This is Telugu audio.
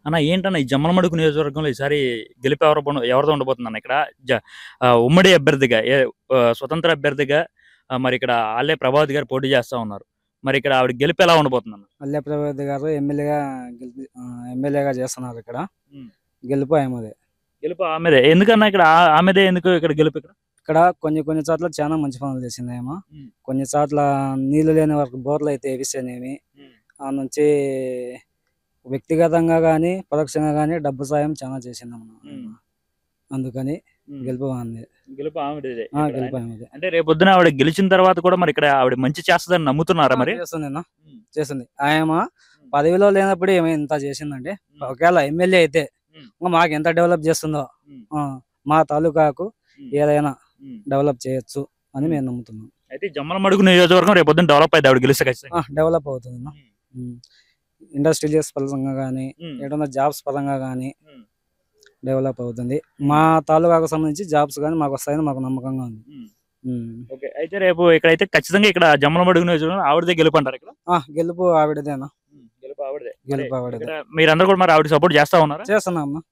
అన్న ఏంటన్న ఈ జమ్మలమడుగు నియోజకవర్గంలో ఈసారి గెలుపు ఎవరితో ఉండబోతుందన్న ఇక్కడ ఉమ్మడి అభ్యర్థిగా స్వతంత్ర అభ్యర్థిగా మరి ఇక్కడ ఆల్లే ప్రభావతి గారు పోటీ చేస్తా ఉన్నారు. మరి ఇక్కడ ఆవిడ గెలుపు ఎలా ఉండబోతుందన్న? అల్లె ప్రభావతి గారు ఎమ్మెల్యేగా చేస్తున్నారు. ఇక్కడ గెలుపు ఆమెదే. గెలుపు ఆమెదే. ఎందుకన్నా ఇక్కడ ఆమెదే ఎందుకు ఇక్కడ గెలుపు? ఇక్కడ కొన్ని చోట్ల చాలా మంచి పనులు చేసింది ఏమో. కొన్ని చోట్ల నీళ్లు లేని వరకు బోర్లు అయితే వేపిస్తేనేమి, ఆ నుంచి వ్యక్తిగతంగా గానీ పరోక్షంగా గానీ డబ్బు సాయం చాలా చేసిందమ్మ. అందుకని గెలుపు ఆమెదే. గెలుపు ఆమెదే. గెలుపు ఆమెదే. అంటే రేపొద్దున ఆవిడ గెలిచిన తర్వాత కూడా మరి ఇక్కడ ఆవిడ మంచి చేస్తుందని నమ్ముతున్నారా? మరి చేస్తుంది. ఆయన పదవిలో లేనప్పుడు ఏమో ఇంత చేసిందంటే, ఒకవేళ ఎమ్మెల్యే అయితే మాకు ఎంత డెవలప్ చేస్తుందో మా తాలూకాకు ఏదైనా డెవలప్ చేయొచ్చు అని మేము నమ్ముతున్నాం. అయితే జమ్మలమడుగు నియోజకవర్గం రేపొద్దున డెవలప్ అయితే ఆవిడ గెలిస్తే డెవలప్ అవుతుంది. ఇండస్ట్రియల్స్ పరంగా కానీ ఏదైనా జాబ్స్ పరంగా కానీ డెవలప్ అవుతుంది. మా తాలూకాకు సంబంధించి జాబ్స్ కానీ మాకు వస్తాయని మాకు నమ్మకంగా ఉంది. ఓకే. అయితే రేపు ఇక్కడైతే ఖచ్చితంగా ఇక్కడ జమ్మలమడుగు నియోజకవర్గం ఆవిడదే గెలుపు అంటారు. ఇక్కడ గెలుపు ఆవిడదేనా? గెలుపు ఆవిడదే. మీరందరూ కూడా మరి ఆవిడ సపోర్ట్ చేస్తా ఉన్నారా? చేస్తున్నామ్మా.